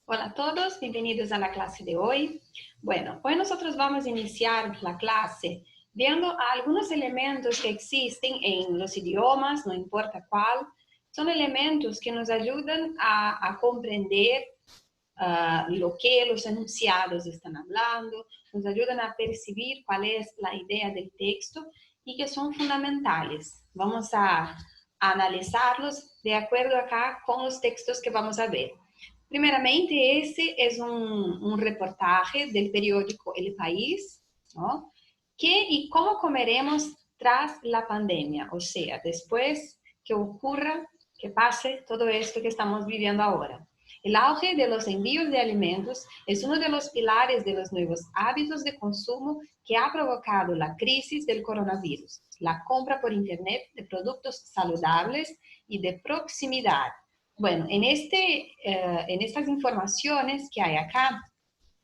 Hola a todos, bienvenidos a la clase de hoy. Bueno, hoy nosotros vamos a iniciar la clase viendo algunos elementos que existen en los idiomas, no importa cuál. Son elementos que nos ayudan a comprender lo que los enunciados están hablando, nos ayudan a percibir cuál es la idea del texto y que son fundamentales. Vamos a analizarlos de acuerdo acá con los textos que vamos a ver. Primeramente, ese es un reportaje del periódico El País, ¿no? ¿Qué y cómo comeremos tras la pandemia? O sea, después que ocurra, que pase todo esto que estamos viviendo ahora. El auge de los envíos de alimentos es uno de los pilares de los nuevos hábitos de consumo que ha provocado la crisis del coronavirus. La compra por Internet de productos saludables y de proximidad. Bueno, en estas informaciones que hay acá,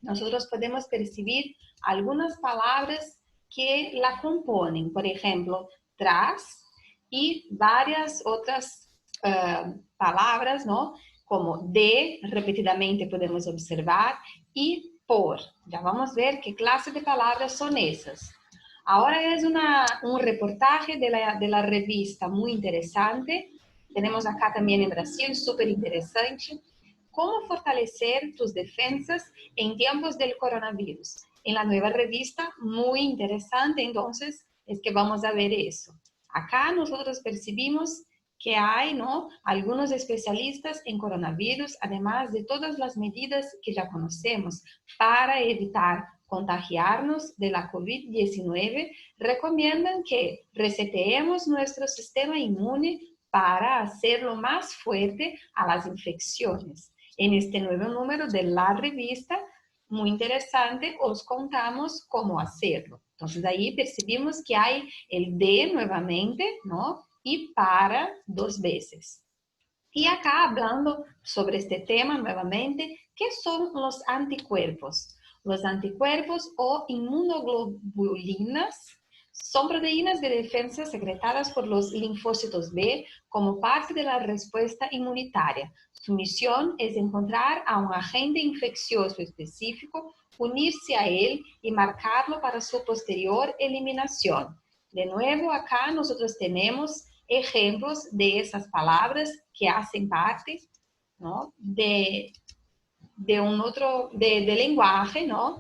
nosotros podemos percibir algunas palabras que la componen. Por ejemplo, tras y varias otras palabras, ¿no? Como de, repetidamente podemos observar, y por. Ya vamos a ver qué clase de palabras son esas. Ahora es un reportaje de la revista muy interesante. Tenemos acá también en Brasil, súper interesante. ¿Cómo fortalecer tus defensas en tiempos del coronavirus? En la nueva revista, muy interesante, entonces, es que vamos a ver eso. Acá nosotros percibimos que hay, ¿no?, algunos especialistas en coronavirus, además de todas las medidas que ya conocemos para evitar contagiarnos de la COVID-19, recomiendan que reseteemos nuestro sistema inmune para hacerlo más fuerte a las infecciones. En este nuevo número de la revista, muy interesante, os contamos cómo hacerlo. Entonces ahí percibimos que hay el de nuevamente, ¿no? Y para dos veces. Y acá hablando sobre este tema nuevamente, ¿qué son los anticuerpos? Los anticuerpos o inmunoglobulinas son proteínas de defensa secretadas por los linfocitos B como parte de la respuesta inmunitaria. Su misión es encontrar a un agente infeccioso específico, unirse a él y marcarlo para su posterior eliminación. De nuevo, acá nosotros tenemos ejemplos de esas palabras que hacen parte, ¿no?, de lenguaje, ¿no?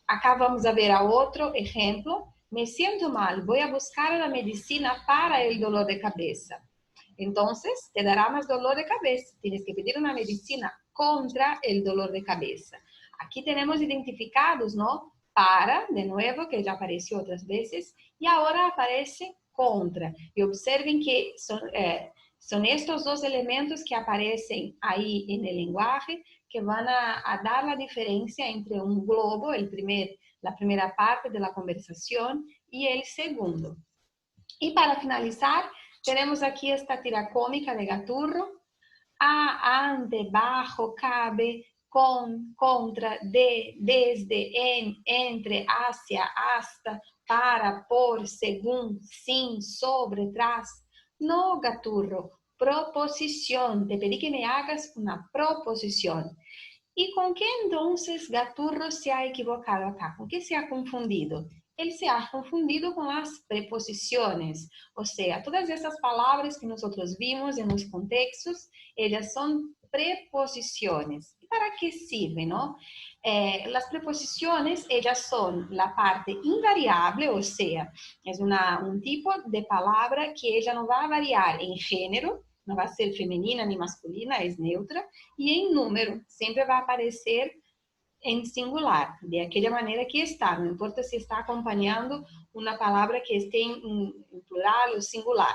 Acá vamos a ver a otro ejemplo. Me siento mal, voy a buscar la medicina para el dolor de cabeza. Entonces, te dará más dolor de cabeza. Tienes que pedir una medicina contra el dolor de cabeza. Aquí tenemos identificados, ¿no? Para, de nuevo, que ya apareció otras veces, y ahora aparece contra. Y observen que son estos dos elementos que aparecen ahí en el lenguaje que van a dar la diferencia entre un globo, la primera parte de la conversación, y el segundo. Y para finalizar, tenemos aquí esta tira cómica de Gaturro. A, ante, bajo, cabe, con, contra, de, desde, en, entre, hacia, hasta, para, por, según, sin, sobre, tras. No, Gaturro, proposición. Te pedí que me hagas una proposición. ¿Y con qué entonces Gaturro se ha equivocado acá? ¿Con qué se ha confundido? Él se ha confundido con las preposiciones, o sea, todas esas palabras que nosotros vimos en los contextos, ellas son preposiciones. ¿Y para qué sirven, no? Las preposiciones, ellas son la parte invariable, o sea, es un tipo de palabra que ella no va a variar en género, no va a ser femenina ni masculina, es neutra, y en número, siempre va a aparecer en singular, de aquella manera que está, no importa si está acompañando una palabra que esté en plural o singular.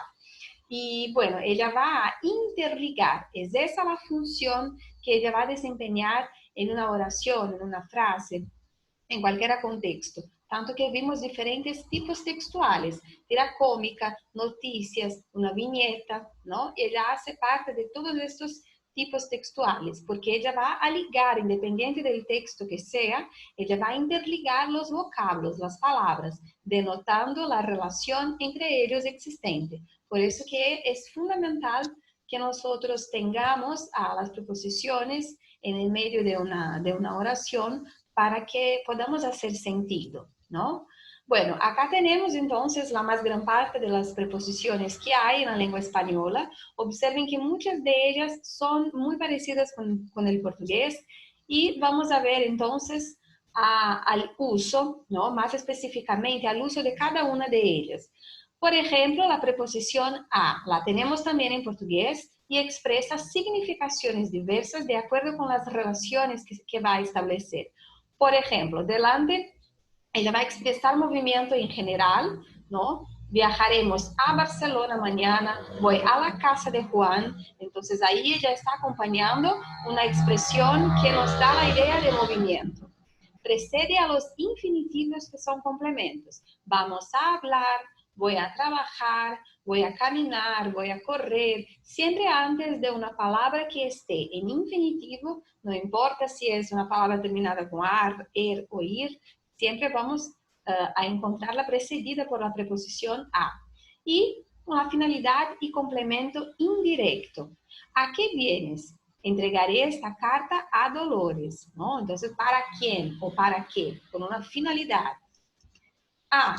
Y bueno, ella va a interligar, es esa la función que ella va a desempeñar en una oración, en una frase, en cualquier contexto. Tanto que vimos diferentes tipos textuales, tira cómica, noticias, una viñeta, ¿no? Ella hace parte de todos estos tipos textuales, porque ella va a ligar, independiente del texto que sea, ella va a interligar los vocablos, las palabras, denotando la relación entre ellos existente. Por eso que es fundamental que nosotros tengamos a las preposiciones en el medio de una oración para que podamos hacer sentido, ¿no? Bueno, acá tenemos entonces la más gran parte de las preposiciones que hay en la lengua española. Observen que muchas de ellas son muy parecidas con el portugués y vamos a ver entonces al uso, ¿no? Más específicamente al uso de cada una de ellas. Por ejemplo, la preposición a la tenemos también en portugués y expresa significaciones diversas de acuerdo con las relaciones que va a establecer. Por ejemplo, delante, ella va a expresar movimiento en general, ¿no? Viajaremos a Barcelona mañana, voy a la casa de Juan, entonces ahí ella está acompañando una expresión que nos da la idea de movimiento. Precede a los infinitivos que son complementos. Vamos a hablar, voy a trabajar, voy a caminar, voy a correr, siempre antes de una palabra que esté en infinitivo, no importa si es una palabra terminada con ar, er o ir, siempre vamos a encontrarla precedida por la preposición a. Y una finalidad y complemento indirecto. ¿A qué vienes? Entregaré esta carta a Dolores, ¿no? Entonces, ¿para quién o para qué? Con una finalidad.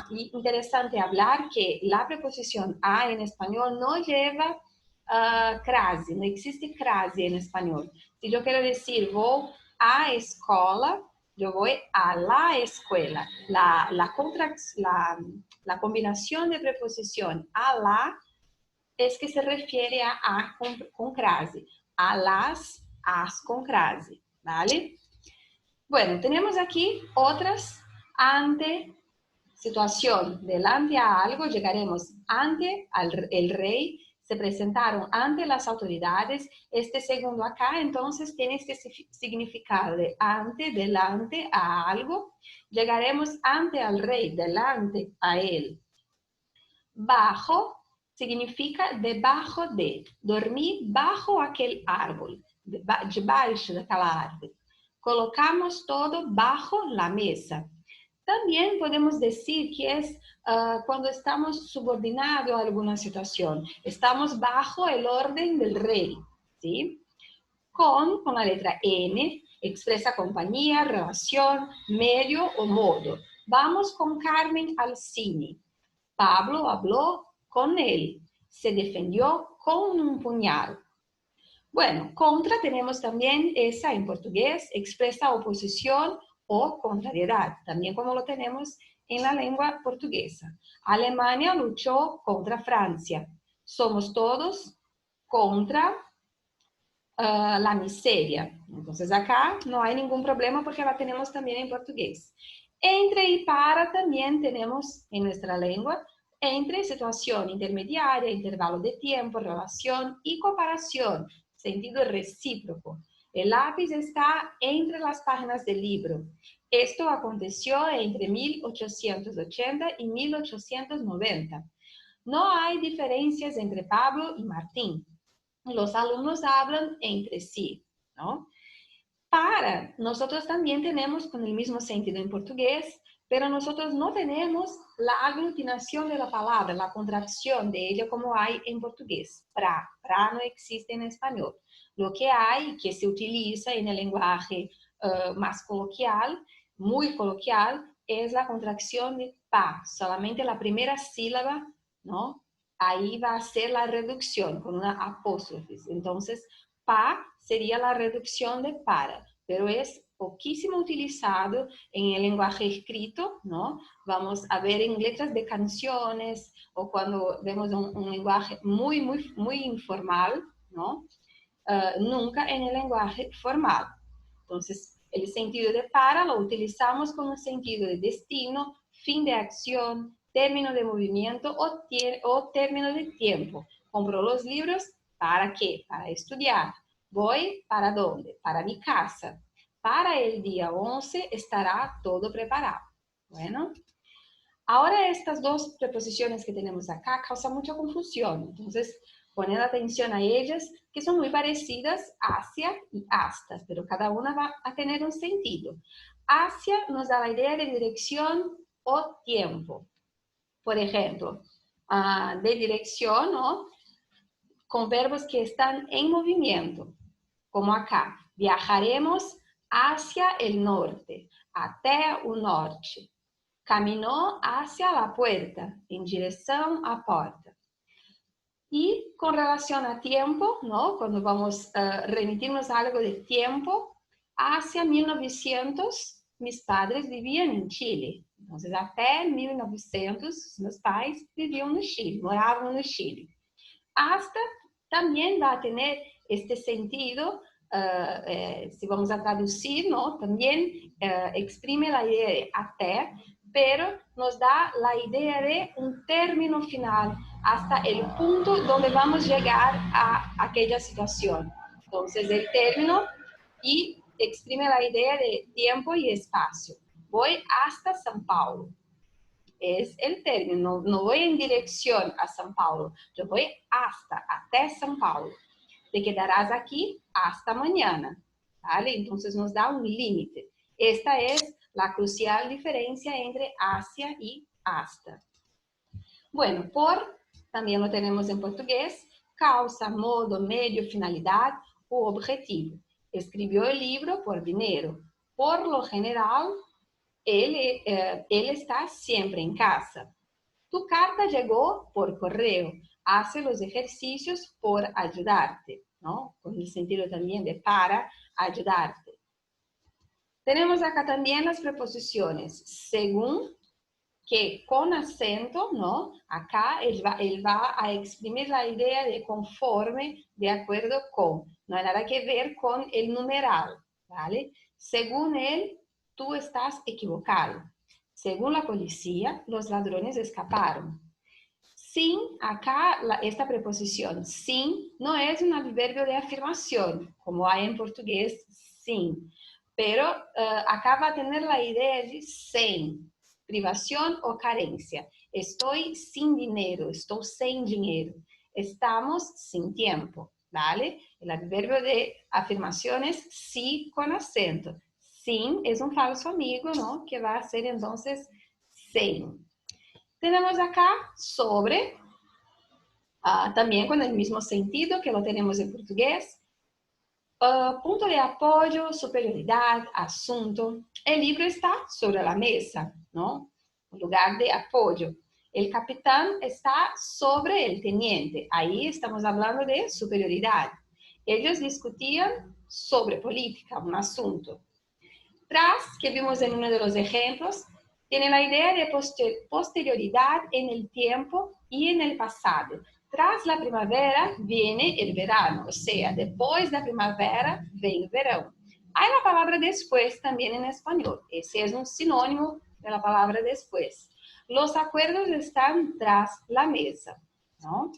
Y interesante hablar que la preposición a en español no lleva crase, no existe crase en español. Si yo quiero decir voy a escola, yo voy a la escuela. La combinación de preposición a la es que se refiere a con crase. A las, as con crase, ¿vale? Bueno, tenemos aquí otras ante situación. Delante a algo llegaremos ante el rey, se presentaron ante las autoridades. Este segundo acá entonces tiene este significado de ante, delante a algo. Llegaremos ante al rey, delante a él. Bajo significa debajo de. Dormir bajo aquel árbol, debaixo daquela árvore. Colocamos todo bajo la mesa. También podemos decir que es cuando estamos subordinados a alguna situación. Estamos bajo el orden del rey, ¿sí? Con la letra N, expresa compañía, relación, medio o modo. Vamos con Carmen al cine. Pablo habló con él. Se defendió con un puñal. Bueno, contra tenemos también esa en portugués, expresa oposición o contrariedad, también como lo tenemos en la lengua portuguesa. Alemania luchó contra Francia. Somos todos contra la miseria. Entonces acá no hay ningún problema porque la tenemos también en portugués. Entre y para también tenemos en nuestra lengua. Entre, situación intermediaria, intervalo de tiempo, relación y comparación, sentido recíproco. El lápiz está entre las páginas del libro. Esto aconteció entre 1880 y 1890. No hay diferencias entre Pablo y Martín. Los alumnos hablan entre sí, ¿no? Para, nosotros también tenemos con el mismo sentido en portugués, pero nosotros no tenemos la aglutinación de la palabra, la contracción de ella como hay en portugués. Pra no existe en español. Lo que hay, que se utiliza en el lenguaje más coloquial, muy coloquial, es la contracción de pa, solamente la primera sílaba, ¿no? Ahí va a ser la reducción con una apóstrofe. Entonces, pa sería la reducción de para, pero es poquísimo utilizado en el lenguaje escrito, ¿no? Vamos a ver en letras de canciones o cuando vemos un lenguaje muy, muy, muy informal, ¿no? Nunca en el lenguaje formal. Entonces, el sentido de para lo utilizamos como sentido de destino, fin de acción, término de movimiento o término de tiempo. Compro los libros, ¿para qué? Para estudiar. Voy, ¿para dónde? Para mi casa. Para el día 11 estará todo preparado. Bueno, ahora estas dos preposiciones que tenemos acá causan mucha confusión. Entonces, ponen atención a ellas, que son muy parecidas, hacia y hasta, pero cada una va a tener un sentido. Hacia nos da la idea de dirección o tiempo. Por ejemplo, de dirección, ¿no? Con verbos que están en movimiento, como acá. Viajaremos hacia el norte, até o norte. Caminhou hacia la puerta, em direção à porta. Y con relación a tiempo, ¿no? Cuando vamos a remitirnos a algo de tiempo, hacia 1900 mis padres vivían en Chile. Entonces, hasta 1900 meus pais vivían en Chile, moraban en Chile. Hasta también va a tener este sentido, si vamos a traducir, ¿no? También exprime la idea de hasta, pero nos da la idea de un término final hasta el punto donde vamos a llegar a aquella situación. Entonces, el término y exprime la idea de tiempo y espacio. Voy hasta São Paulo. Es el término, no voy en dirección a São Paulo, yo voy até São Paulo. Te quedarás aquí hasta mañana, ¿vale? Entonces nos da un límite. Esta es la crucial diferencia entre hacia y hasta. Bueno, por, también lo tenemos en portugués, causa, modo, medio, finalidad o objetivo. Escribió el libro por dinero. Por lo general, él está siempre en casa. Tu carta llegó por correo. Hace los ejercicios por ayudarte, ¿no? Con el sentido también de para ayudarte. Tenemos acá también las preposiciones según, que con acento, ¿no? Acá él va a exprimir la idea de conforme, de acuerdo con. No hay nada que ver con el numeral, ¿vale? Según él, tú estás equivocado. Según la policía, los ladrones escaparon. Sin, acá esta preposición, sin, no es un adverbio de afirmación, como hay en portugués, sin. Pero acá va a tener la idea de sem. Privación o carencia. Estoy sin dinero, estoy sin dinero. Estamos sin tiempo, ¿vale? El adverbio de afirmación es sí con acento. Sin es un falso amigo, ¿no? Que va a ser entonces sem. Tenemos acá sobre, también con el mismo sentido que lo tenemos en portugués. Punto de apoyo, superioridad, asunto. El libro está sobre la mesa, ¿no? Un lugar de apoyo. El capitán está sobre el teniente. Ahí estamos hablando de superioridad. Ellos discutían sobre política, un asunto. Tras, que vimos en uno de los ejemplos, tiene la idea de posterioridad en el tiempo y en el pasado. Tras la primavera viene el verano, o sea, después de la primavera viene el verano. Hay la palabra después también en español. Ese es un sinónimo de la palabra después. Los acuerdos están tras la mesa, ¿no?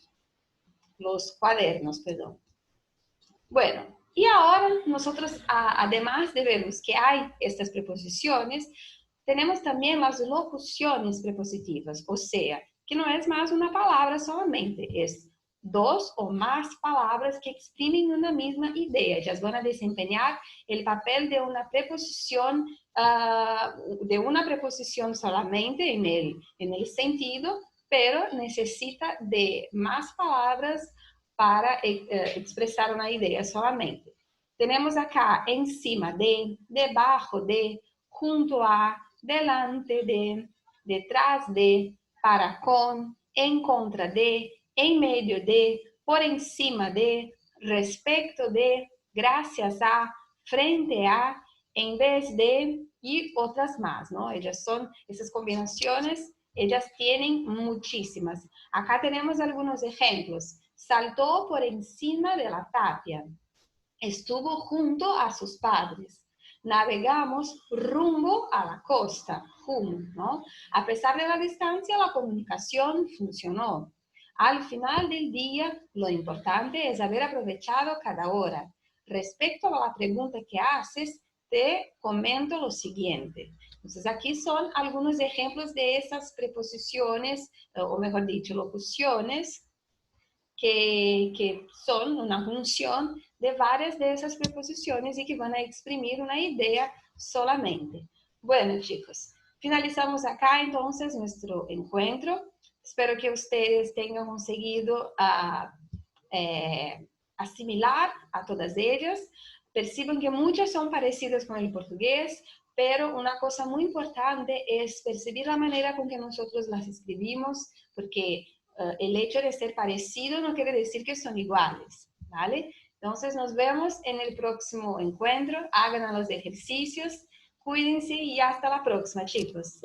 Los cuadernos, perdón. Bueno, y ahora nosotros, además de ver que hay estas preposiciones, tenemos también las locuciones prepositivas, o sea, que no es más una palabra solamente, es dos o más palabras que exprimen una misma idea. Ellas van a desempeñar el papel de una preposición, solamente en el sentido, pero necesita de más palabras para expresar una idea solamente. Tenemos acá encima de, debajo de, junto a, delante de, detrás de, para con, en contra de, en medio de, por encima de, respecto de, gracias a, frente a, en vez de y otras más, ¿no? Ellas son, esas combinaciones, ellas tienen muchísimas. Acá tenemos algunos ejemplos. Saltó por encima de la tapia. Estuvo junto a sus padres. Navegamos rumbo a la costa, ¿no? A pesar de la distancia, la comunicación funcionó. Al final del día, lo importante es haber aprovechado cada hora. Respecto a la pregunta que haces, te comento lo siguiente. Entonces, aquí son algunos ejemplos de esas preposiciones, o mejor dicho, locuciones, que son una función de varias de esas preposiciones y que van a exprimir una idea solamente. Bueno, chicos, finalizamos acá entonces nuestro encuentro. Espero que ustedes tengan conseguido asimilar a todas ellas. Perciban que muchas son parecidas con el portugués, pero una cosa muy importante es percibir la manera con que nosotros las escribimos, porque el hecho de ser parecido no quiere decir que son iguales, ¿vale? Entonces nos vemos en el próximo encuentro, hagan los ejercicios, cuídense y hasta la próxima, chicos.